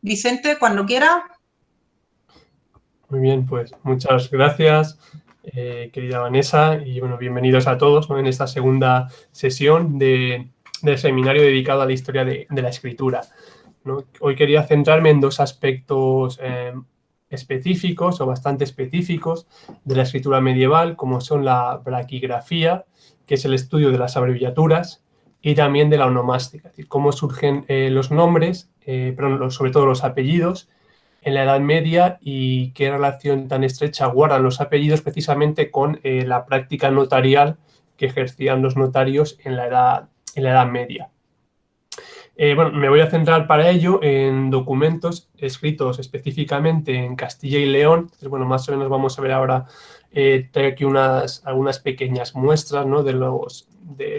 Vicente, cuando quiera. Muy bien, pues muchas gracias, querida Vanessa, y bueno, bienvenidos a todos, ¿no?, en esta segunda sesión del seminario dedicado a la historia de la escritura, ¿no? Hoy quería centrarme en dos aspectos específicos o bastante específicos de la escritura medieval, como son la braquigrafía, que es el estudio de las abreviaturas, y también de la onomástica, es decir, cómo surgen los nombres, sobre todo los apellidos, en la Edad Media y qué relación tan estrecha guardan los apellidos precisamente con la práctica notarial que ejercían los notarios en la Edad Media. Bueno, me voy a centrar para ello en documentos escritos específicamente en Castilla y León. Entonces, bueno, más o menos vamos a ver ahora, traigo aquí algunas pequeñas muestras, ¿no?, de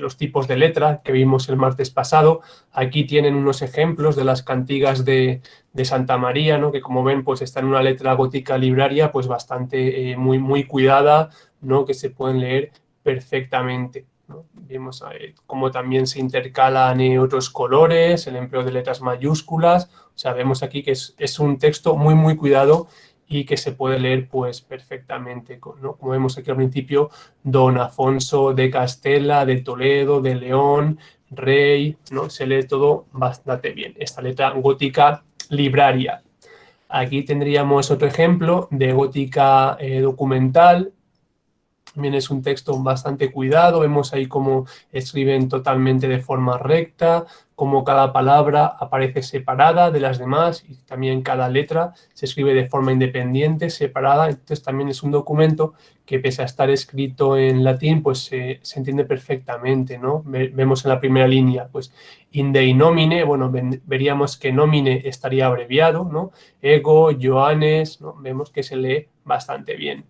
los tipos de letra que vimos el martes pasado. Aquí tienen unos ejemplos de las cantigas de Santa María, ¿no?, que como ven pues está en una letra gótica libraria pues bastante muy cuidada, ¿no?, que se pueden leer perfectamente, ¿no? Vemos cómo también se intercalan otros colores, el empleo de letras mayúsculas. O sea, vemos aquí que es un texto muy cuidado y que se puede leer pues perfectamente, ¿no? Como vemos aquí al principio, Don Afonso de Castella, de Toledo, de León, Rey, ¿no? Se lee todo bastante bien. Esta letra gótica libraria. Aquí tendríamos otro ejemplo de gótica documental. También es un texto bastante cuidado, vemos ahí cómo escriben totalmente de forma recta, cómo cada palabra aparece separada de las demás y también cada letra se escribe de forma independiente, separada. Entonces también es un documento que, pese a estar escrito en latín, pues se entiende perfectamente, ¿no? Vemos en la primera línea, pues, inde nomine, bueno, veríamos que nomine estaría abreviado, ¿no? Ego, Johannes, ¿no? Vemos que se lee bastante bien.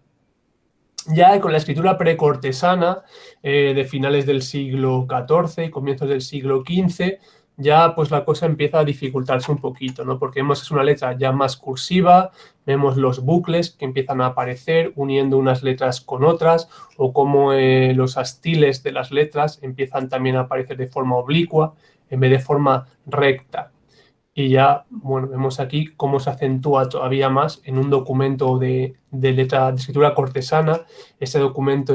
Ya con la escritura precortesana de finales del siglo XIV y comienzos del siglo XV, ya pues la cosa empieza a dificultarse un poquito, ¿no? Porque vemos que es una letra ya más cursiva, vemos los bucles que empiezan a aparecer uniendo unas letras con otras, o como los astiles de las letras empiezan también a aparecer de forma oblicua en vez de forma recta. Y ya, bueno, vemos aquí cómo se acentúa todavía más en un documento de letra de escritura cortesana. Este documento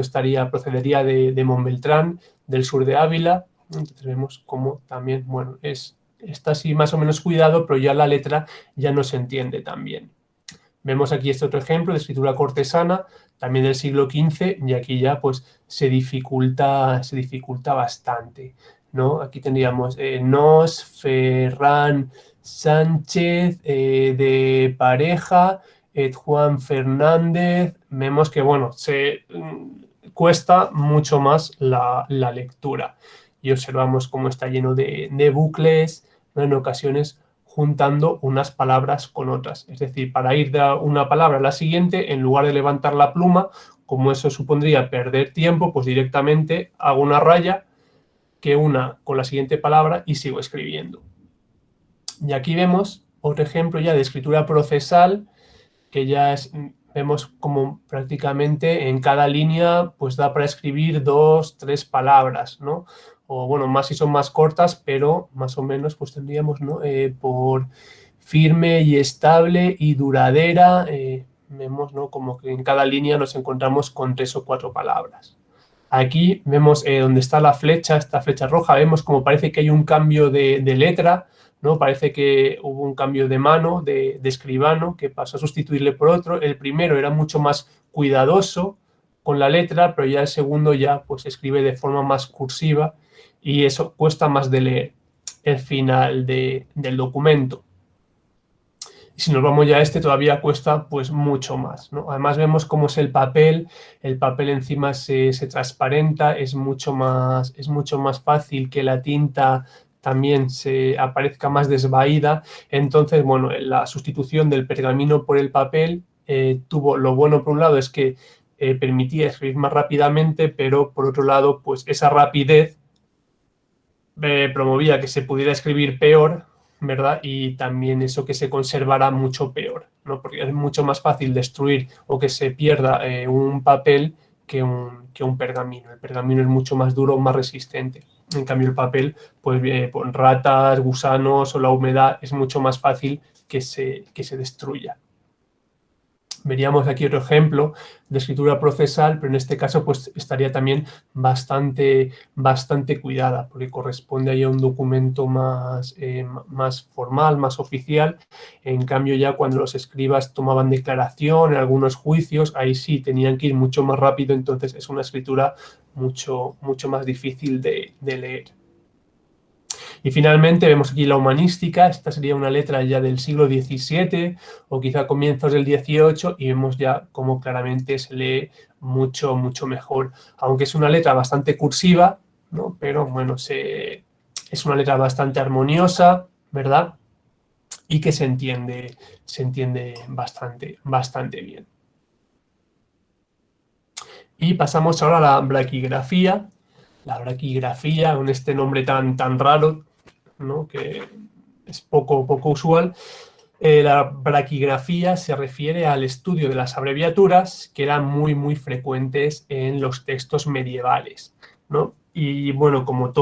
procedería de Montbeltrán, del sur de Ávila. Entonces vemos cómo también, bueno, está así más o menos cuidado, pero ya la letra ya no se entiende tan bien. Vemos aquí este otro ejemplo de escritura cortesana, también del siglo XV, y aquí ya pues se dificulta bastante, ¿no? Aquí tendríamos Nos, Ferran Sánchez, de Pareja, Juan Fernández. Vemos que, bueno, cuesta mucho más la lectura y observamos cómo está lleno de bucles, ¿no?, en ocasiones juntando unas palabras con otras. Es decir, para ir de una palabra a la siguiente, en lugar de levantar la pluma, como eso supondría perder tiempo, pues directamente hago una raya que una con la siguiente palabra y sigo escribiendo. Y aquí vemos otro ejemplo ya de escritura procesal, que ya vemos como prácticamente en cada línea pues da para escribir 2, 3 palabras, ¿no? O bueno, más si son más cortas, pero más o menos pues tendríamos, ¿no?, por firme y estable y duradera, vemos, ¿no?, como que en cada línea nos encontramos con 3 o 4 palabras. Aquí vemos donde está la flecha, esta flecha roja, vemos como parece que hay un cambio de letra, ¿no? Parece que hubo un cambio de mano, de escribano, que pasó a sustituirle por otro. El primero era mucho más cuidadoso con la letra, pero ya el segundo ya pues escribe de forma más cursiva y eso cuesta más de leer el final del documento. Y si nos vamos ya a este, todavía cuesta pues mucho más, ¿no? Además vemos cómo es el papel encima se transparenta, es mucho más fácil que la tinta también se aparezca más desvaída. Entonces, bueno, la sustitución del pergamino por el papel tuvo lo bueno, por un lado, es que permitía escribir más rápidamente, pero por otro lado, pues esa rapidez promovía que se pudiera escribir peor, ¿verdad? Y también eso, que se conservara mucho peor, ¿no? Porque es mucho más fácil destruir o que se pierda un papel que un pergamino. El pergamino es mucho más duro, más resistente. En cambio, el papel, pues por ratas, gusanos o la humedad, es mucho más fácil que se destruya. Veríamos aquí otro ejemplo de escritura procesal, pero en este caso pues estaría también bastante cuidada, porque corresponde a un documento más formal, más oficial. En cambio, ya cuando los escribas tomaban declaración en algunos juicios, ahí sí tenían que ir mucho más rápido, entonces es una escritura mucho más difícil de leer. Y finalmente vemos aquí la humanística. Esta sería una letra ya del siglo XVII o quizá comienzos del XVIII, y vemos ya cómo claramente se lee mucho mejor. Aunque es una letra bastante cursiva, ¿no? Pero bueno, es una letra bastante armoniosa, ¿verdad? Y que se entiende bastante bien. Y pasamos ahora a la braquigrafía. La braquigrafía, con este nombre tan raro, ¿no? Que es poco usual. La braquigrafía se refiere al estudio de las abreviaturas, que eran muy frecuentes en los textos medievales, ¿no? Y bueno, como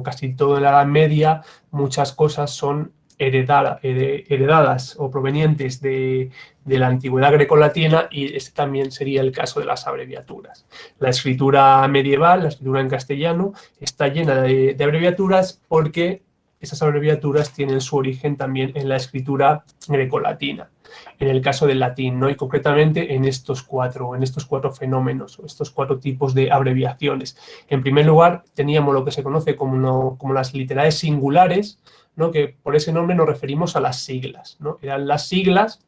casi todo en la Edad Media, muchas cosas son heredadas o provenientes de la antigüedad grecolatina, y este también sería el caso de las abreviaturas. La escritura medieval, la escritura en castellano, está llena de abreviaturas porque esas abreviaturas tienen su origen también en la escritura grecolatina, en el caso del latín, ¿no? Y concretamente en estos cuatro fenómenos, o estos 4 tipos de abreviaciones. En primer lugar, teníamos lo que se conoce como las literales singulares, ¿no? Que por ese nombre nos referimos a las siglas, ¿no? Eran las siglas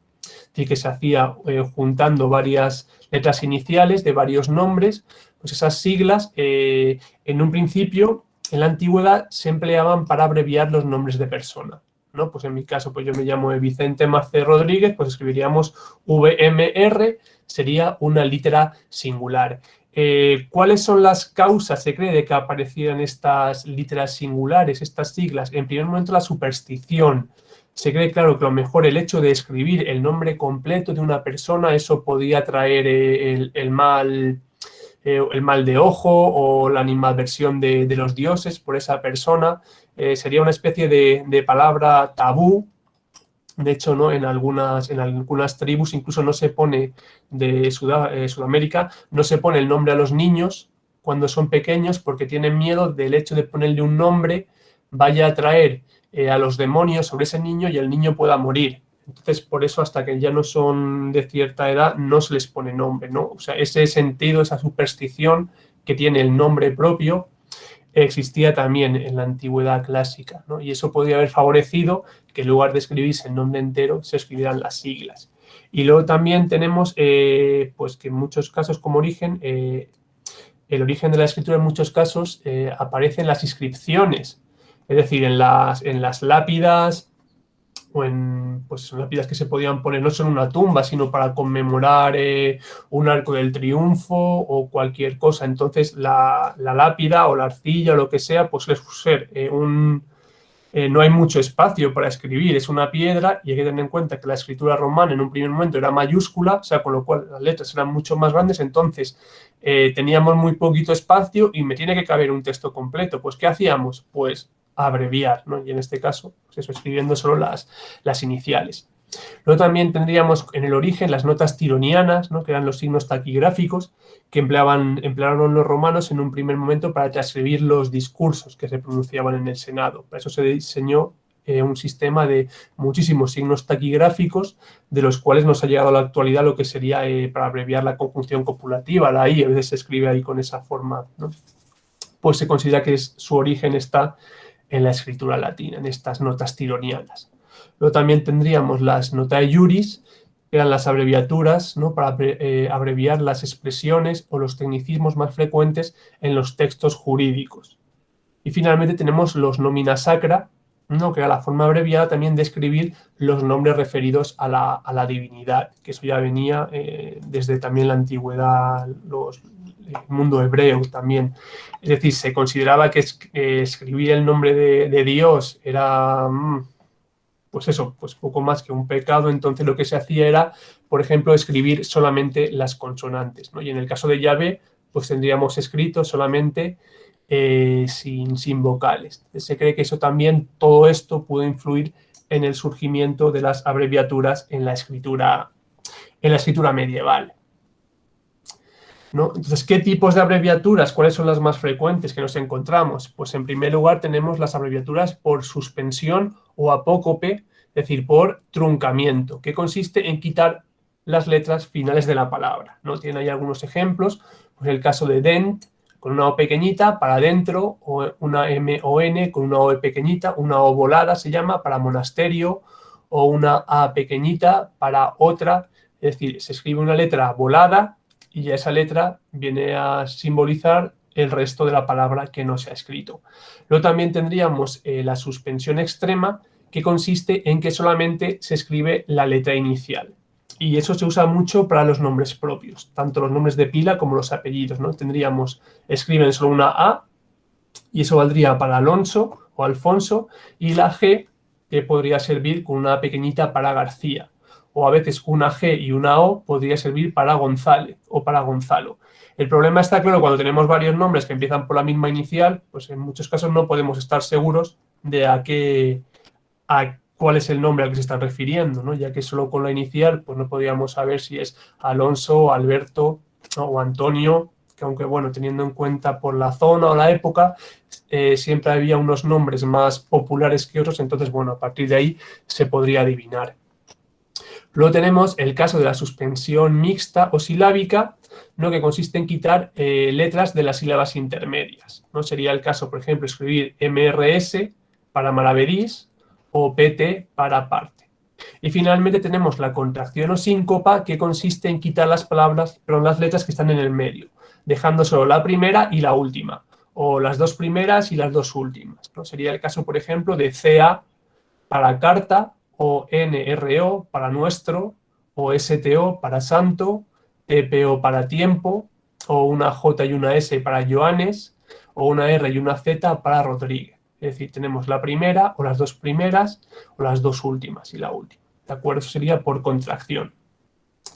que se hacía juntando varias letras iniciales de varios nombres. Pues esas siglas, en un principio, en la antigüedad, se empleaban para abreviar los nombres de persona, ¿no? Pues en mi caso, pues yo me llamo Vicente Marce Rodríguez, pues escribiríamos VMR, sería una litera singular. ¿Cuáles son las causas, se cree, de que aparecieran estas literas singulares, estas siglas? En primer momento, la superstición. Se cree, claro, que a lo mejor el hecho de escribir el nombre completo de una persona, eso podía traer el mal de ojo o la animadversión de los dioses por esa persona. Sería una especie de palabra tabú. De hecho, ¿no? En algunas tribus incluso no se pone, de Sudamérica, no se pone el nombre a los niños cuando son pequeños, porque tienen miedo del hecho de ponerle un nombre vaya a traer a los demonios sobre ese niño y el niño pueda morir. Entonces, por eso, hasta que ya no son de cierta edad, no se les pone nombre, ¿no? O sea, ese sentido, esa superstición que tiene el nombre propio, existía también en la antigüedad clásica, ¿no? Y eso podría haber favorecido que en lugar de escribirse el nombre entero, se escribieran las siglas. Y luego también tenemos, pues que en muchos casos como origen, el origen de la escritura en muchos casos aparece en las inscripciones, es decir, en las lápidas, o en pues, lápidas que se podían poner no solo en una tumba, sino para conmemorar un arco del triunfo o cualquier cosa. Entonces la lápida o la arcilla o lo que sea, pues suele ser no hay mucho espacio para escribir, es una piedra, y hay que tener en cuenta que la escritura romana en un primer momento era mayúscula, o sea, con lo cual las letras eran mucho más grandes, entonces teníamos muy poquito espacio y me tiene que caber un texto completo. Pues, ¿qué hacíamos? Pues abreviar, ¿no? Y en este caso, pues eso, escribiendo solo las iniciales. Luego también tendríamos en el origen las notas tironianas, ¿no? Que eran los signos taquigráficos que emplearon los romanos en un primer momento para transcribir los discursos que se pronunciaban en el Senado. Para eso se diseñó un sistema de muchísimos signos taquigráficos, de los cuales nos ha llegado a la actualidad lo que sería para abreviar la conjunción copulativa, la I, a veces se escribe ahí con esa forma, ¿no? Pues se considera que su origen está en la escritura latina, en estas notas tironianas. Luego también tendríamos las notae iuris, que eran las abreviaturas, ¿no? Para abreviar las expresiones o los tecnicismos más frecuentes en los textos jurídicos. Y finalmente tenemos los nomina sacra, ¿no? Que era la forma abreviada también de escribir los nombres referidos a la divinidad, que eso ya venía desde también la antigüedad, el mundo hebreo también. Es decir, se consideraba que escribir el nombre de Dios era, pues eso, pues poco más que un pecado. Entonces lo que se hacía era, por ejemplo, escribir solamente las consonantes, ¿no? Y en el caso de Yahvé, pues tendríamos escrito solamente sin vocales. Se cree que eso también, todo esto pudo influir en el surgimiento de las abreviaturas en la escritura medieval, ¿no? Entonces, ¿qué tipos de abreviaturas? ¿Cuáles son las más frecuentes que nos encontramos? Pues en primer lugar tenemos las abreviaturas por suspensión o apócope, es decir, por truncamiento, que consiste en quitar las letras finales de la palabra, ¿no? Tienen ahí algunos ejemplos, pues el caso de dent, con una O pequeñita para dentro, o una M o N con una O pequeñita, una O volada se llama para monasterio, o una A pequeñita para otra, es decir, se escribe una letra volada y ya esa letra viene a simbolizar el resto de la palabra que no se ha escrito. Luego también tendríamos la suspensión extrema, que consiste en que solamente se escribe la letra inicial. Y eso se usa mucho para los nombres propios, tanto los nombres de pila como los apellidos, ¿no? Escriben solo una A, y eso valdría para Alonso o Alfonso, y la G, que podría servir con una pequeñita para García. O a veces una G y una O podría servir para González o para Gonzalo. El problema está claro cuando tenemos varios nombres que empiezan por la misma inicial, pues en muchos casos no podemos estar seguros de a cuál es el nombre al que se están refiriendo, ¿no? Ya que solo con la inicial pues no podríamos saber si es Alonso, Alberto, ¿no? O Antonio, que aunque bueno, teniendo en cuenta por la zona o la época, siempre había unos nombres más populares que otros, entonces bueno, a partir de ahí se podría adivinar. Luego tenemos el caso de la suspensión mixta o silábica, ¿no? Que consiste en quitar letras de las sílabas intermedias, ¿no? Sería el caso, por ejemplo, escribir MRS para maravedís o PT para parte. Y finalmente tenemos la contracción o síncopa, que consiste en quitar las letras que están en el medio, dejando solo la primera y la última, o las dos primeras y las dos últimas, ¿no? Sería el caso, por ejemplo, de CA para carta, o NRO para nuestro, o STO para santo, TPO para tiempo, o una J y una S para Joanes, o una R y una Z para Rodríguez. Es decir, tenemos la primera, o las dos primeras, o las dos últimas y la última. ¿De acuerdo? Eso sería por contracción.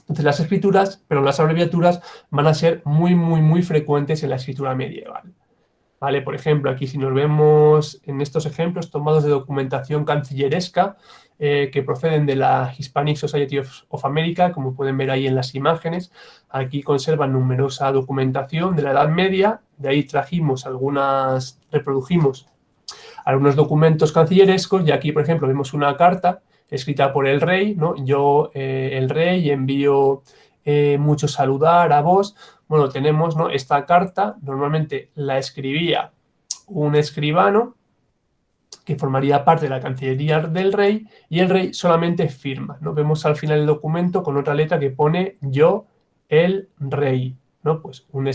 Entonces las abreviaturas van a ser muy, muy, muy frecuentes en la escritura medieval. ¿Vale? Por ejemplo, aquí si nos vemos en estos ejemplos tomados de documentación cancilleresca que proceden de la Hispanic Society of America, como pueden ver ahí en las imágenes, aquí conservan numerosa documentación de la Edad Media, de ahí reprodujimos algunos documentos cancillerescos, y aquí, por ejemplo, vemos una carta escrita por el rey, ¿no? Yo, el rey, envío mucho saludar a vos. Bueno, tenemos, ¿no? Esta carta, normalmente la escribía un escribano que formaría parte de la Cancillería del rey, y el rey solamente firma, ¿no? Vemos al final del documento con otra letra que pone yo, el rey, ¿no? Pues un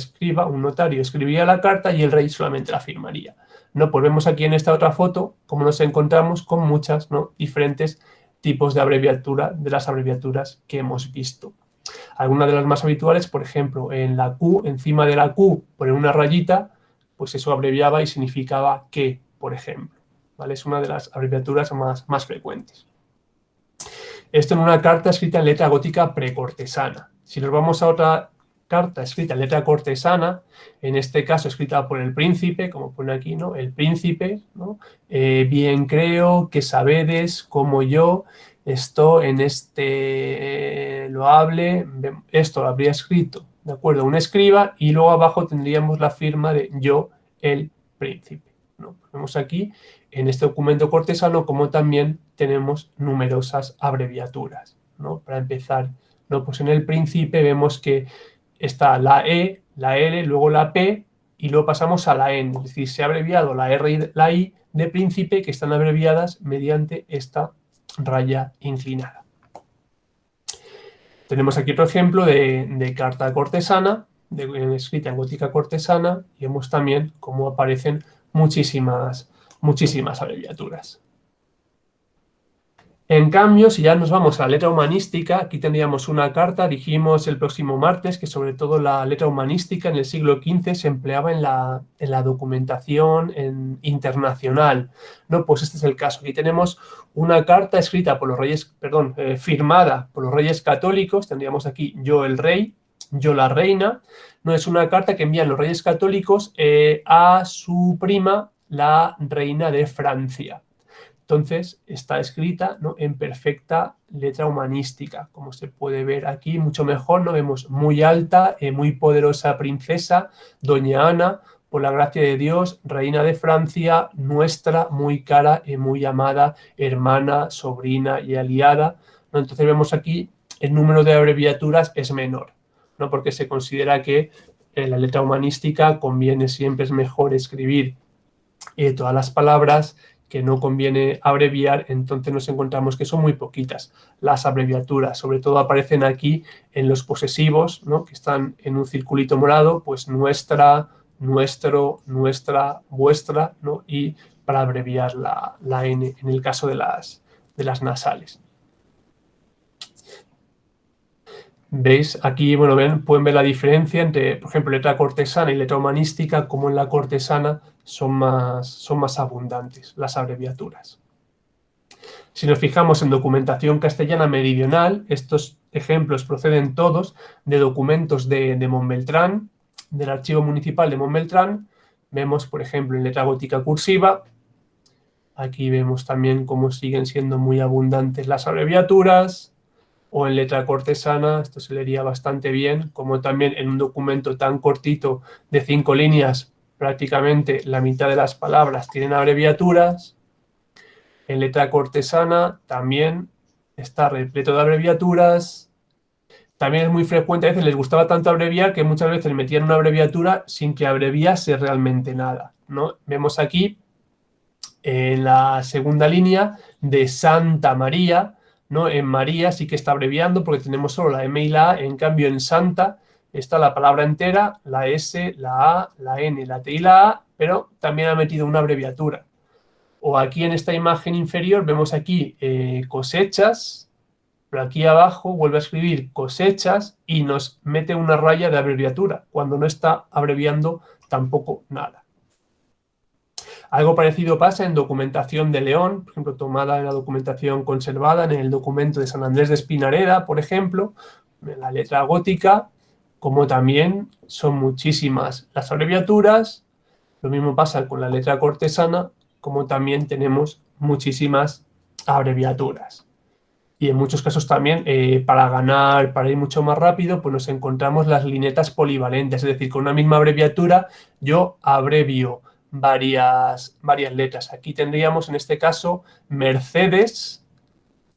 notario escribía la carta y el rey solamente la firmaría, ¿no? Pues vemos aquí en esta otra foto cómo nos encontramos con muchas, ¿no? Diferentes tipos de abreviatura, de las abreviaturas que hemos visto. Algunas de las más habituales, por ejemplo, en la Q, encima de la Q, poner una rayita, pues eso abreviaba y significaba que, por ejemplo, ¿vale? Es una de las abreviaturas más frecuentes. Esto en una carta escrita en letra gótica precortesana. Si nos vamos a otra carta escrita en letra cortesana, en este caso escrita por el príncipe, como pone aquí, ¿no? El príncipe, ¿no? Bien creo que sabedes como yo, esto en este loable, esto lo habría escrito, ¿de acuerdo? Un escriba, y luego abajo tendríamos la firma de yo, el príncipe, ¿no? Vemos aquí en este documento cortesano como también tenemos numerosas abreviaturas, ¿no? Para empezar, ¿no? Pues en el príncipe vemos que está la E, la L, luego la P, y luego pasamos a la N, es decir, se ha abreviado la R y la I de príncipe, que están abreviadas mediante esta raya inclinada. Tenemos aquí otro ejemplo de carta cortesana, escrita en gótica cortesana, y vemos también cómo aparecen muchísimas abreviaturas. En cambio, si ya nos vamos a la letra humanística, aquí tendríamos una carta, dijimos el próximo martes que sobre todo la letra humanística en el siglo XV se empleaba en la documentación internacional, ¿no? Pues este es el caso. Aquí tenemos una carta escrita por los reyes, firmada por los reyes católicos, tendríamos aquí yo el rey, yo la reina, no es una carta que envían los reyes católicos a su prima, la reina de Francia. Entonces, está escrita, ¿no?, en perfecta letra humanística, como se puede ver aquí, mucho mejor, ¿no? Vemos muy alta, muy poderosa princesa, doña Ana, por la gracia de Dios, reina de Francia, nuestra, muy cara y muy amada, hermana, sobrina y aliada, ¿no? Entonces vemos aquí el número de abreviaturas es menor, ¿no?, porque se considera que en la letra humanística conviene siempre, es mejor escribir todas las palabras, que no conviene abreviar. Entonces nos encontramos que son muy poquitas las abreviaturas, sobre todo aparecen aquí en los posesivos, ¿no?, que están en un circulito morado, pues nuestra, nuestro, nuestra, vuestra, ¿no?, y para abreviar la N en el caso de las nasales. ¿Veis? Aquí, bueno, pueden ver la diferencia entre, por ejemplo, letra cortesana y letra humanística, como en la cortesana son más abundantes las abreviaturas. Si nos fijamos en documentación castellana meridional, estos ejemplos proceden todos de documentos de Montbeltrán, del Archivo Municipal de Montbeltrán. Vemos, por ejemplo, en letra gótica cursiva. Aquí vemos también cómo siguen siendo muy abundantes las abreviaturas. O en letra cortesana, esto se leería bastante bien, como también en un documento tan cortito de 5 líneas, prácticamente la mitad de las palabras tienen abreviaturas. En letra cortesana también está repleto de abreviaturas. También es muy frecuente, a veces les gustaba tanto abreviar que muchas veces metían una abreviatura sin que abreviase realmente nada, ¿no? Vemos aquí en la segunda línea de Santa María, ¿no? En María sí que está abreviando porque tenemos solo la M y la A, en cambio en Santa está la palabra entera, la S, la A, la N, la T y la A, pero también ha metido una abreviatura. O aquí en esta imagen inferior vemos aquí cosechas, pero aquí abajo vuelve a escribir cosechas y nos mete una raya de abreviatura, cuando no está abreviando tampoco nada. Algo parecido pasa en documentación de León, por ejemplo, tomada en la documentación conservada en el documento de San Andrés de Espinareda, por ejemplo, en la letra gótica, como también son muchísimas las abreviaturas. Lo mismo pasa con la letra cortesana, como también tenemos muchísimas abreviaturas. Y en muchos casos también, para ganar, para ir mucho más rápido, pues nos encontramos las linetas polivalentes, es decir, con una misma abreviatura yo abrevio varias letras. Aquí tendríamos en este caso Mercedes,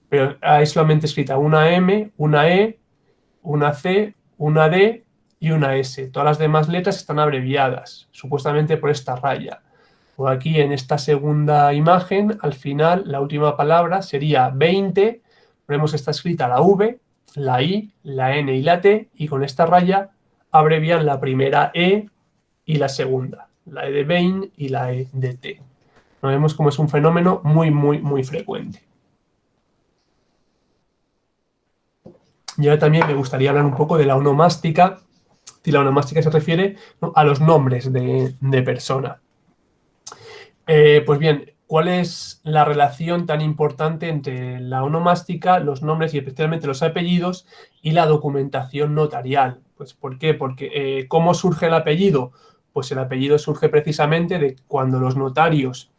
pero hay solamente escrita una M, una E, una C, una D y una S. Todas las demás letras están abreviadas, supuestamente por esta raya. O aquí en esta segunda imagen, al final, la última palabra sería 20. Vemos que está escrita la V, la I, la N y la T, y con esta raya abrevian la primera E y la segunda, la E de Bain y la E de T. Lo vemos como es un fenómeno muy, muy, muy frecuente. Y ahora también me gustaría hablar un poco de la onomástica. Y la onomástica se refiere, ¿no?, a los nombres de persona. Pues bien, ¿cuál es la relación tan importante entre la onomástica, los nombres y especialmente los apellidos y la documentación notarial? Pues ¿por qué? Porque ¿cómo surge el apellido? Pues el apellido surge precisamente de cuando los notarios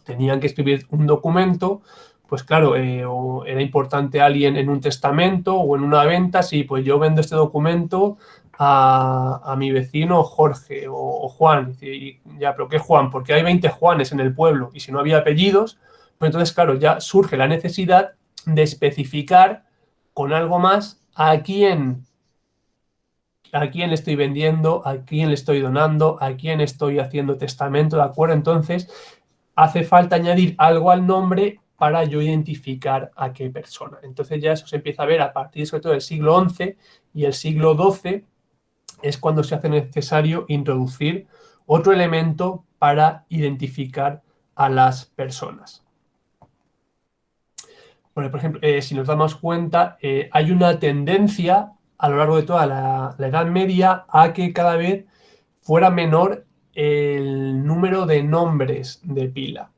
tenían que escribir un documento, pues claro, o era importante alguien en un testamento o en una venta, sí, pues yo vendo este documento a mi vecino Jorge o Juan. Y ya, ¿pero qué Juan? Porque hay 20 Juanes en el pueblo y si no había apellidos, pues entonces, claro, ya surge la necesidad de especificar con algo más a quién le estoy vendiendo, a quién le estoy donando, a quién estoy haciendo testamento, ¿de acuerdo? Entonces, hace falta añadir algo al nombre para yo identificar a qué persona. Entonces ya eso se empieza a ver a partir sobre todo del siglo XI y el siglo XII es cuando se hace necesario introducir otro elemento para identificar a las personas. Bueno, por ejemplo, si nos damos cuenta, hay una tendencia a lo largo de toda la Edad Media a que cada vez fuera menor el número de nombres de pila.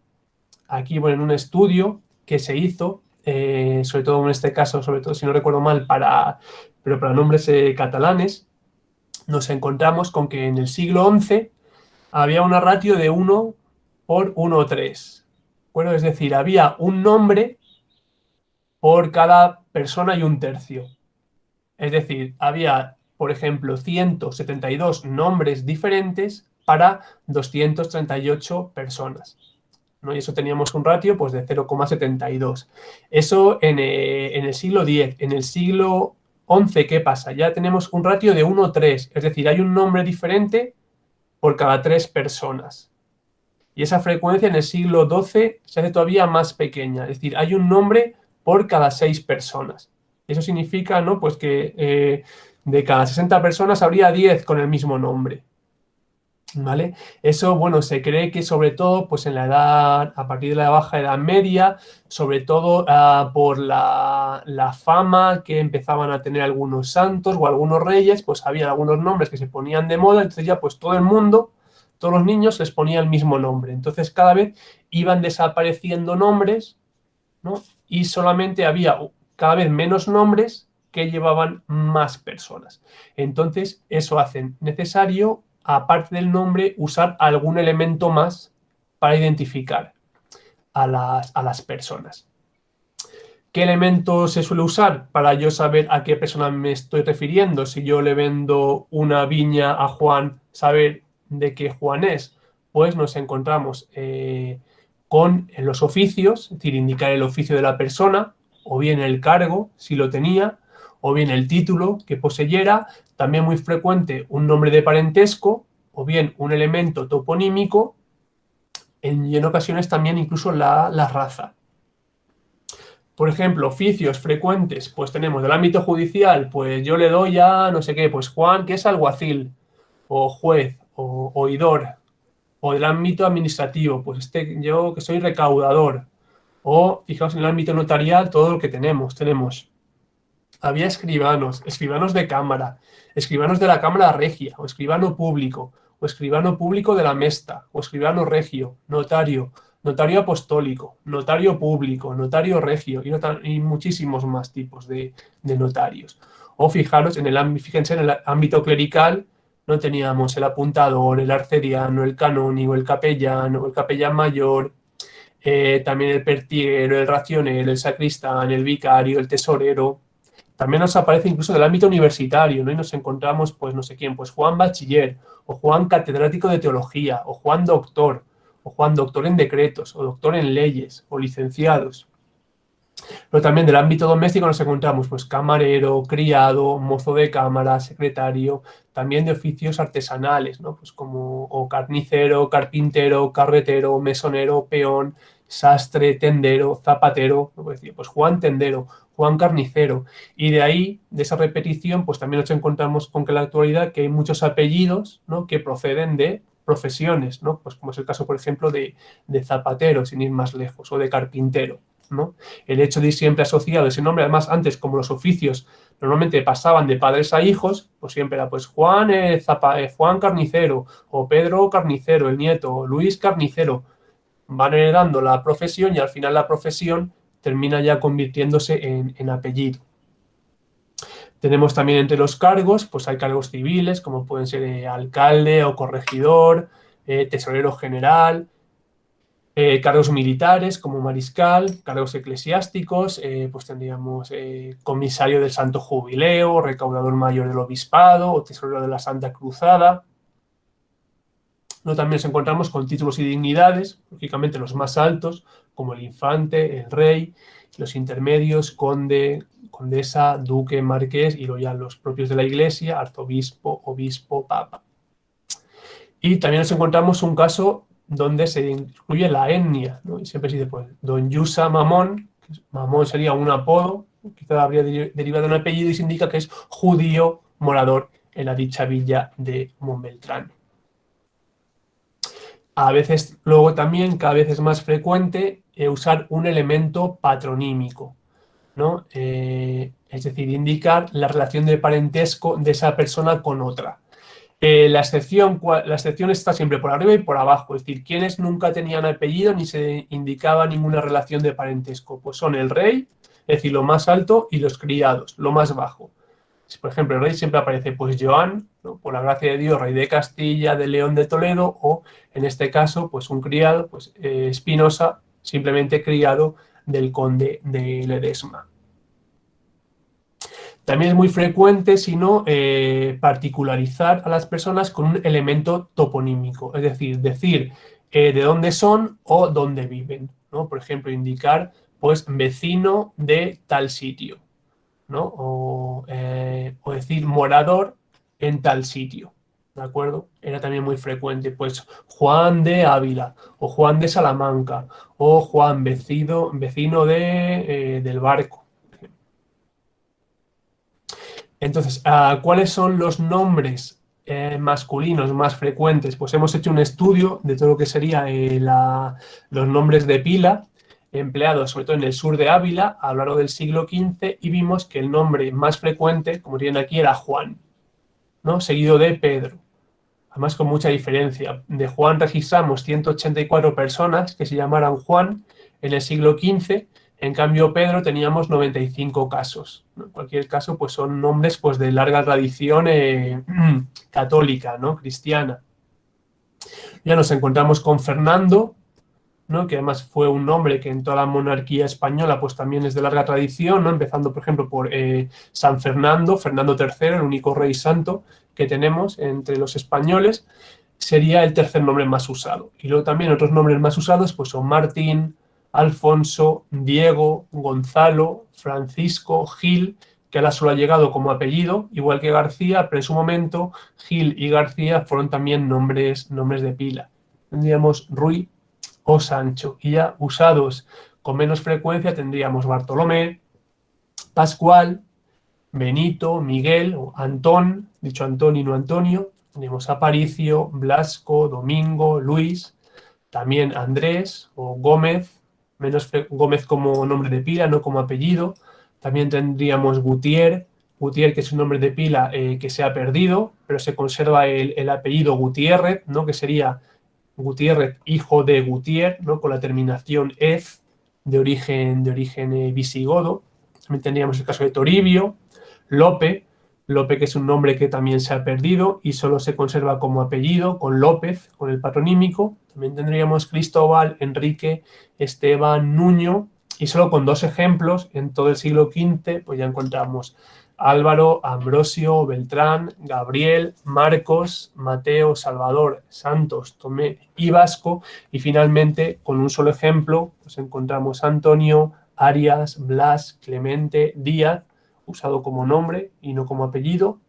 Aquí, bueno, en un estudio que se hizo, sobre todo en este caso, sobre todo si no recuerdo mal, pero para nombres catalanes, nos encontramos con que en el siglo XI había una ratio de 1 por 1,3. Bueno, es decir, había un nombre por cada persona y un tercio. Es decir, había, por ejemplo, 172 nombres diferentes para 238 personas, ¿no? Y eso teníamos un ratio pues, de 0,72. Eso en el siglo X. En el siglo XI, ¿qué pasa? Ya tenemos un ratio de 1,3. Es decir, hay un nombre diferente por cada 3 personas. Y esa frecuencia en el siglo XII se hace todavía más pequeña. Es decir, hay un nombre por cada 6 personas. Eso significa, ¿no? Pues que de cada 60 personas habría 10 con el mismo nombre. ¿Vale? Eso, bueno, se cree que sobre todo, pues en la edad, a partir de la baja edad media, sobre todo por la fama que empezaban a tener algunos santos o algunos reyes, pues había algunos nombres que se ponían de moda, entonces ya pues todo el mundo, todos los niños les ponía el mismo nombre. Entonces cada vez iban desapareciendo nombres, ¿no? Y solamente había cada vez menos nombres que llevaban más personas. Entonces eso hace necesario, aparte del nombre, usar algún elemento más para identificar a las personas. ¿Qué elemento se suele usar para yo saber a qué persona me estoy refiriendo? Si yo le vendo una viña a Juan, saber de qué Juan es, pues nos encontramos con los oficios, es decir, indicar el oficio de la persona, o bien el cargo, si lo tenía, o bien el título que poseyera, también muy frecuente un nombre de parentesco, o bien un elemento toponímico, y en ocasiones también incluso la raza. Por ejemplo, oficios frecuentes, pues tenemos del ámbito judicial, pues yo le doy a no sé qué, pues Juan, que es alguacil, o juez, o oidor, o del ámbito administrativo, pues yo que soy recaudador, o fijaos en el ámbito notarial todo lo que tenemos. Había escribanos, escribanos de cámara, escribanos de la Cámara Regia, o escribano público de la Mesta, o escribano regio, notario, notario apostólico, notario público, notario regio y muchísimos más tipos de notarios. O fijaros, fíjense, en el ámbito clerical no teníamos el apuntador, el arcediano, el canónigo, el capellán mayor, también el pertiguero, el racionero, el sacristán, el vicario, el tesorero. También nos aparece incluso del ámbito universitario, ¿no? Y nos encontramos, pues no sé quién, pues Juan Bachiller, o Juan catedrático de teología, o Juan doctor en decretos, o doctor en leyes, o licenciados. Pero también del ámbito doméstico nos encontramos, pues camarero, criado, mozo de cámara, secretario, también de oficios artesanales, ¿no? Pues como o carnicero, carpintero, carretero, mesonero, peón, sastre, tendero, zapatero, ¿no? Pues Juan tendero, Juan carnicero. Y de ahí, de esa repetición, pues también nos encontramos con que en la actualidad que hay muchos apellidos, ¿no? Que proceden de profesiones, ¿no? Pues como es el caso, por ejemplo, de zapatero, sin ir más lejos, o de carpintero, ¿no? El hecho de ir siempre asociado a ese nombre, además antes como los oficios normalmente pasaban de padres a hijos, pues siempre era pues Juan, Juan Carnicero, o Pedro Carnicero, el nieto, o Luis Carnicero. Van heredando la profesión y al final la profesión termina ya convirtiéndose en apellido. Tenemos también entre los cargos, pues hay cargos civiles, como pueden ser alcalde o corregidor, tesorero general, cargos militares como mariscal, cargos eclesiásticos, pues tendríamos comisario del Santo Jubileo, recaudador mayor del obispado o tesorero de la Santa Cruzada. Luego también nos encontramos con títulos y dignidades, lógicamente los más altos, como el infante, el rey, los intermedios, conde, condesa, duque, marqués, y luego ya los propios de la iglesia, arzobispo, obispo, papa. Y también nos encontramos un caso donde se incluye la etnia, ¿no? Y siempre se dice, pues, don Yusa Mamón, Mamón sería un apodo, quizá habría derivado de un apellido y se indica que es judío morador en la dicha villa de Montbeltrán. A veces, luego también, cada vez es más frecuente usar un elemento patronímico, ¿no? Es decir, indicar la relación de parentesco de esa persona con otra. La excepción está siempre por arriba y por abajo, es decir, quienes nunca tenían apellido ni se indicaba ninguna relación de parentesco, pues son el rey, es decir, lo más alto, y los criados, lo más bajo. Por ejemplo, el rey siempre aparece, pues Joan, ¿no? Por la gracia de Dios, rey de Castilla, de León de Toledo, o en este caso, pues un criado, pues Espinosa, simplemente criado del conde de Ledesma. También es muy frecuente, si no, particularizar a las personas con un elemento toponímico, es decir, de dónde son o dónde viven, ¿no? Por ejemplo, indicar, pues, vecino de tal sitio, ¿no? O decir morador en tal sitio, ¿de acuerdo? Era también muy frecuente, pues, Juan de Ávila, o Juan de Salamanca, o Juan vecino del Barco. Entonces, ¿cuáles son los nombres masculinos más frecuentes? Pues hemos hecho un estudio de todo lo que sería los nombres de pila empleados sobre todo en el sur de Ávila a lo largo del siglo XV y vimos que el nombre más frecuente, como tienen aquí, era Juan, ¿no? Seguido de Pedro. Además, con mucha diferencia. De Juan registramos 184 personas que se llamaran Juan en el siglo XV. En cambio, Pedro teníamos 95 casos. En cualquier caso, pues son nombres pues, de larga tradición católica, ¿no? Cristiana. Ya nos encontramos con Fernando, ¿no? Que además fue un nombre que en toda la monarquía española pues también es de larga tradición, ¿no? Empezando, por ejemplo, por San Fernando, Fernando III, el único rey santo que tenemos entre los españoles, sería el tercer nombre más usado. Y luego también otros nombres más usados pues son Martín, Alfonso, Diego, Gonzalo, Francisco, Gil, que ahora solo ha llegado como apellido, igual que García, pero en su momento Gil y García fueron también nombres de pila. Tendríamos Ruy o Sancho. Y ya usados con menos frecuencia tendríamos Bartolomé, Pascual, Benito, Miguel o Antón, dicho Antón y no Antonio. Tenemos Aparicio, Blasco, Domingo, Luis, también Andrés o Gómez, Gómez como nombre de pila, no como apellido. También tendríamos Gutiérrez, que es un nombre de pila que se ha perdido, pero se conserva el apellido Gutiérrez, ¿no? Que sería Gutiérrez, hijo de Gutiérrez, ¿no? Con la terminación ez, de origen visigodo. También tendríamos el caso de Toribio, Lope, que es un nombre que también se ha perdido y solo se conserva como apellido, con López, con el patronímico. También tendríamos Cristóbal, Enrique, Esteban, Nuño, y solo con dos ejemplos en todo el siglo XV, pues ya encontramos Álvaro, Ambrosio, Beltrán, Gabriel, Marcos, Mateo, Salvador, Santos, Tomé y Vasco. Y finalmente, con un solo ejemplo, pues encontramos Antonio, Arias, Blas, Clemente, Díaz, usado como nombre y no como apellido,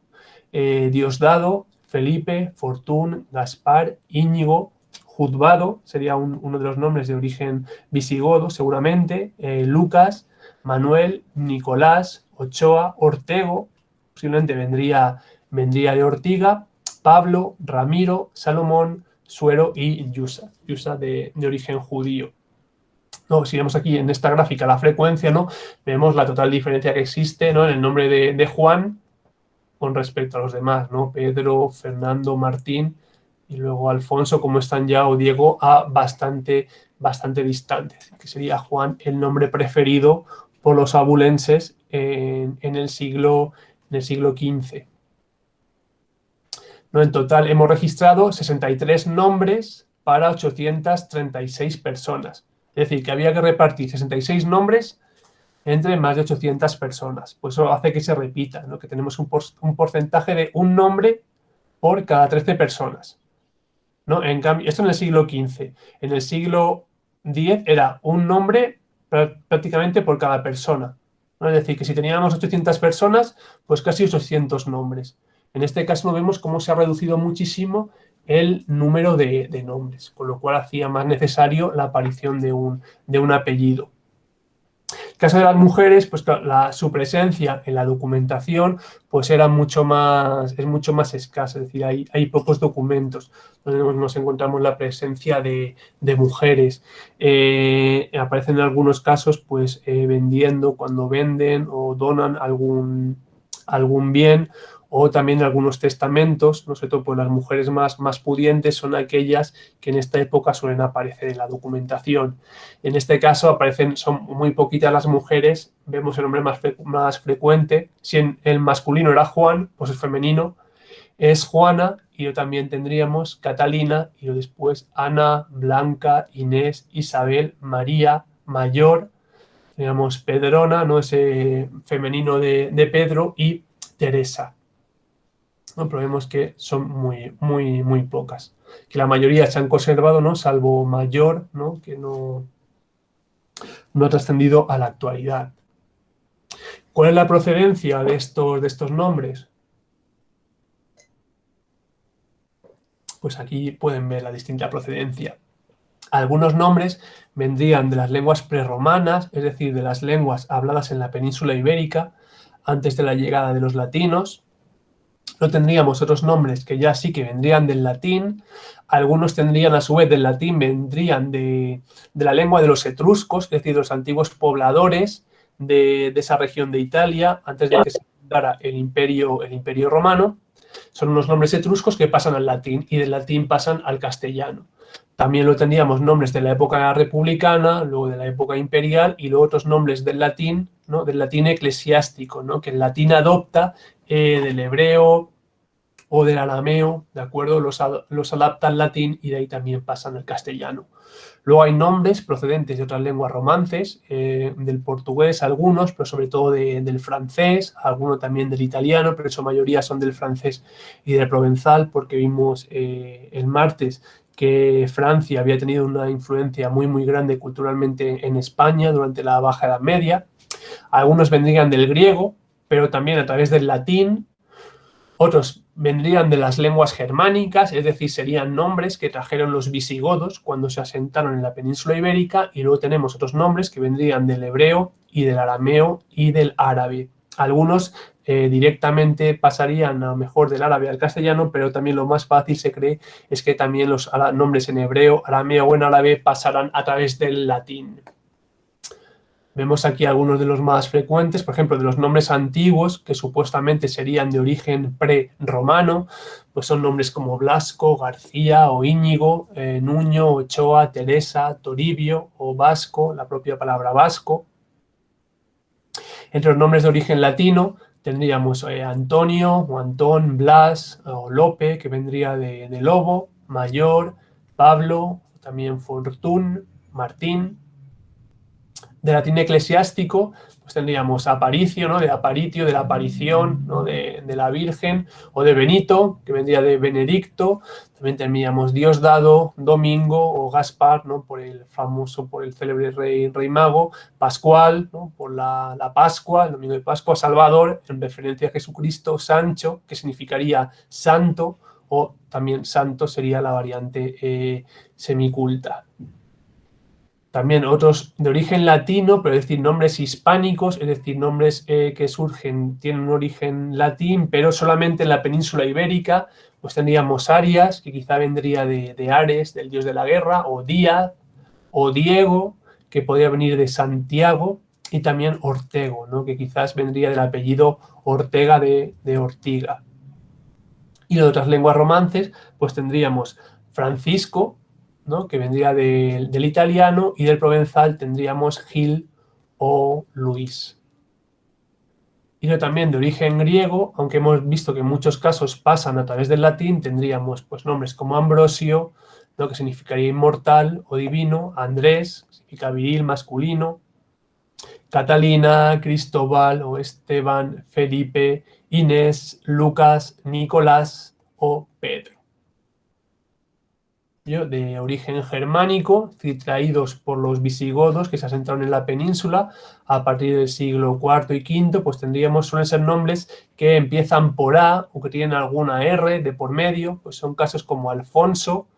Diosdado, Felipe, Fortún, Gaspar, Íñigo, Juzbado, sería uno de los nombres de origen visigodo seguramente, Lucas, Manuel, Nicolás, Ochoa, Ortego, posiblemente vendría de Ortiga, Pablo, Ramiro, Salomón, Suero y Yusa de origen judío. No, si vemos aquí en esta gráfica la frecuencia, ¿no? Vemos la total diferencia que existe, ¿no? En el nombre de Juan con respecto a los demás, ¿no? Pedro, Fernando, Martín y luego Alfonso, como están ya, o Diego, a bastante distantes, que sería Juan el nombre preferido por los abulenses en el siglo XV. ¿No? En total hemos registrado 63 nombres para 836 personas. Es decir, que había que repartir 66 nombres entre más de 800 personas. Pues eso hace que se repita, ¿no? Que tenemos un porcentaje de un nombre por cada 13 personas, ¿no? En cambio, esto en el siglo XV. En el siglo X era un nombre prácticamente por cada persona, ¿no? Es decir, que si teníamos 800 personas, pues casi 800 nombres. En este caso vemos cómo se ha reducido muchísimo el número de nombres, con lo cual hacía más necesario la aparición de un apellido. En el caso de las mujeres, pues su presencia en la documentación pues es mucho más escasa, es decir, hay pocos documentos donde nos encontramos la presencia de mujeres. Aparecen en algunos casos pues vendiendo cuando venden o donan algún bien, o también algunos testamentos, no sé, todo, pues las mujeres más pudientes son aquellas que en esta época suelen aparecer en la documentación. En este caso son muy poquitas las mujeres, vemos el nombre más frecuente. Si el masculino era Juan, pues el femenino es Juana, y luego también tendríamos Catalina, y luego después Ana, Blanca, Inés, Isabel, María, Mayor, digamos Pedrona, ¿no? Ese femenino de Pedro, y Teresa, ¿no? Pero vemos que son muy pocas, que la mayoría se han conservado, ¿no? Salvo Mayor, ¿no? Que no ha trascendido a la actualidad. ¿Cuál es la procedencia de estos nombres? Pues aquí pueden ver la distinta procedencia. Algunos nombres vendrían de las lenguas prerromanas, es decir, de las lenguas habladas en la península ibérica antes de la llegada de los latinos. No tendríamos otros nombres que ya sí que vendrían del latín. Algunos tendrían a su vez del latín, vendrían de la lengua de los etruscos, es decir, los antiguos pobladores de esa región de Italia antes de que se fundara el imperio romano. Son unos nombres etruscos que pasan al latín y del latín pasan al castellano. También lo tendríamos nombres de la época republicana, luego de la época imperial y luego otros nombres del latín, ¿no? Del latín eclesiástico, ¿no? Que el latín adopta del hebreo o del arameo, ¿de acuerdo? Los adapta al latín y de ahí también pasan al castellano. Luego hay nombres procedentes de otras lenguas romances, del portugués algunos, pero sobre todo del francés, algunos también del italiano, pero en su mayoría son del francés y del provenzal, porque vimos el martes que Francia había tenido una influencia muy grande culturalmente en España durante la Baja Edad Media. Algunos vendrían del griego, pero también a través del latín. Otros vendrían de las lenguas germánicas, es decir, serían nombres que trajeron los visigodos cuando se asentaron en la península ibérica, y luego tenemos otros nombres que vendrían del hebreo y del arameo y del árabe. Algunos directamente pasarían a lo mejor del árabe al castellano, pero también lo más fácil se cree es que también los nombres en hebreo, arameo o en árabe pasarán a través del latín. Vemos aquí algunos de los más frecuentes, por ejemplo, de los nombres antiguos, que supuestamente serían de origen pre-romano, pues son nombres como Blasco, García o Íñigo, Nuño, Ochoa, Teresa, Toribio o Vasco, la propia palabra vasco. Entre los nombres de origen latino tendríamos Antonio o Antón, Blas o Lope, que vendría de lobo, Mayor, Pablo, también Fortún, Martín. De latín eclesiástico, pues tendríamos Aparicio, ¿no? De Aparitio, de la aparición, ¿no? de la Virgen, o de Benito, que vendría de Benedicto. También tendríamos Diosdado, Domingo o Gaspar, ¿no? Por el célebre rey mago, Pascual, ¿no? Por la Pascua, el domingo de Pascua, Salvador, en referencia a Jesucristo, Sancho, que significaría santo, o también santo sería la variante semiculta. También otros de origen latino, pero es decir, nombres hispánicos, es decir, nombres que tienen un origen latín, pero solamente en la península ibérica. Pues tendríamos Arias, que quizá vendría de Ares, del dios de la guerra, o Díaz, o Diego, que podría venir de Santiago, y también Ortego, ¿no? Que quizás vendría del apellido Ortega de Ortiga. Y de otras lenguas romances, pues tendríamos Francisco, ¿no? Que vendría del italiano, y del provenzal tendríamos Gil o Luis. Y también de origen griego, aunque hemos visto que en muchos casos pasan a través del latín, tendríamos pues nombres como Ambrosio, ¿no? Que significaría inmortal o divino, Andrés, que significa viril, masculino, Catalina, Cristóbal o Esteban, Felipe, Inés, Lucas, Nicolás o Pedro. De origen germánico, traídos por los visigodos que se asentaron en la península a partir del siglo IV y V, pues suelen ser nombres que empiezan por A o que tienen alguna R de por medio, pues son casos como Alfonso,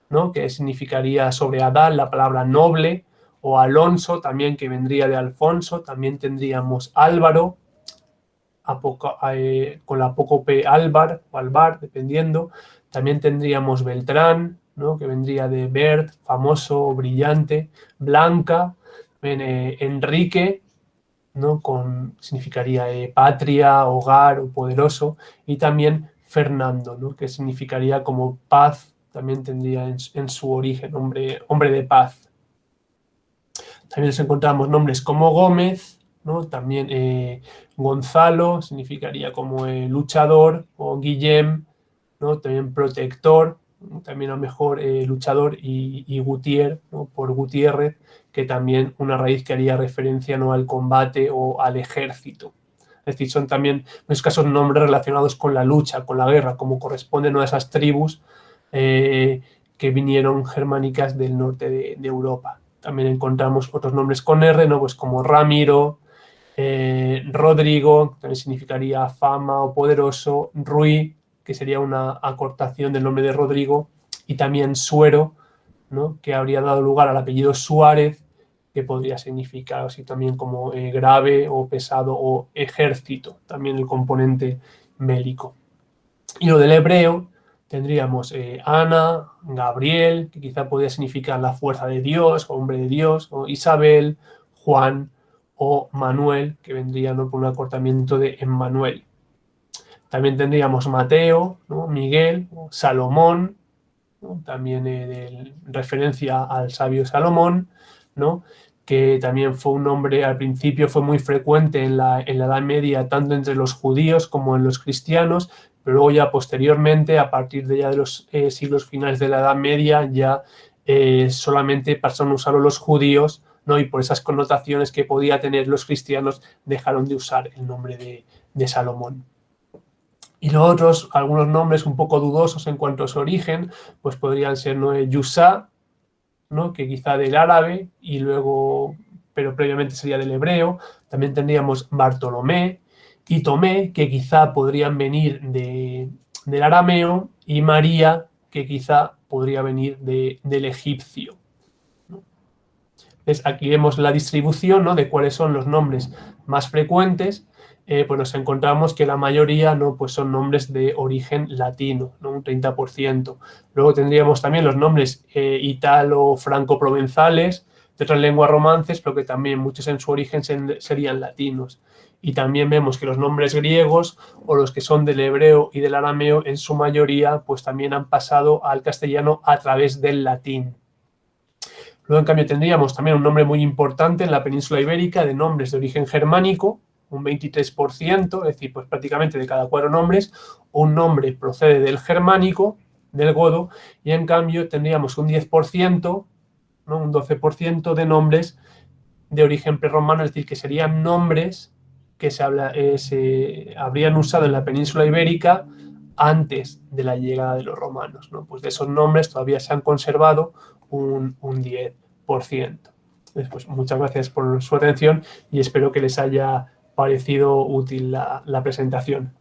¿no? Que significaría sobre Adán la palabra noble, o Alonso también, que vendría de Alfonso. También tendríamos Álvaro, con la apócope Álvar o Alvar, dependiendo. También tendríamos Beltrán, ¿no? Que vendría de verd, famoso o brillante. Blanca, Enrique, ¿no? Significaría patria, hogar o poderoso. Y también Fernando, ¿no? Que significaría como paz, también tendría en su origen hombre de paz. También nos encontramos nombres como Gómez, ¿no? También Gonzalo significaría como luchador, o Guillem, ¿no? También protector, también a lo mejor luchador, y Gutier, ¿no? Por Gutiérrez, que también una raíz que haría referencia, ¿no? Al combate o al ejército. Es decir, son también, en muchos casos, nombres relacionados con la lucha, con la guerra, como corresponden a esas tribus que vinieron germánicas del norte de Europa. También encontramos otros nombres con R, ¿no? Pues como Ramiro, Rodrigo, que también significaría fama o poderoso, Ruy, que sería una acortación del nombre de Rodrigo, y también Suero, ¿no? Que habría dado lugar al apellido Suárez, que podría significar así también como grave o pesado o ejército, también el componente bélico. Y lo del hebreo tendríamos Ana, Gabriel, que quizá podría significar la fuerza de Dios, o hombre de Dios, o Isabel, Juan o Manuel, que vendría, ¿no? Por un acortamiento de Emmanuel. También tendríamos Mateo, ¿no? Miguel, Salomón, ¿no? También de referencia al sabio Salomón, ¿no? Que también fue un nombre, al principio fue muy frecuente en la Edad Media, tanto entre los judíos como en los cristianos, pero luego ya posteriormente, a partir de los siglos finales de la Edad Media, ya solamente pasaron a usarlo los judíos, ¿no? Y por esas connotaciones que podía tener los cristianos, dejaron de usar el nombre de Salomón. Y los otros, algunos nombres un poco dudosos en cuanto a su origen, pues podrían ser, ¿no? Yusá, ¿no? Que quizá del árabe, y luego, pero previamente sería del hebreo. También tendríamos Bartolomé y Tomé, que quizá podrían venir del arameo, y María, que quizá podría venir del egipcio. Entonces, aquí vemos la distribución, ¿no? De cuáles son los nombres más frecuentes. Pues nos encontramos que la mayoría, ¿no? Pues son nombres de origen latino, ¿no? Un 30%. Luego tendríamos también los nombres italo-franco-provenzales, de otras lenguas romances, pero que también muchos en su origen serían latinos. Y también vemos que los nombres griegos, o los que son del hebreo y del arameo, en su mayoría, pues también han pasado al castellano a través del latín. Luego, en cambio, tendríamos también un nombre muy importante en la península ibérica de nombres de origen germánico, un 23%, es decir, pues prácticamente de cada 4 nombres, un nombre procede del germánico, del godo, y en cambio tendríamos un 10%, ¿no? Un 12% de nombres de origen prerromano, es decir, que serían nombres que se habrían usado en la península ibérica antes de la llegada de los romanos, ¿no? Pues de esos nombres todavía se han conservado un 10%. Pues muchas gracias por su atención y espero que les haya parecido útil la presentación.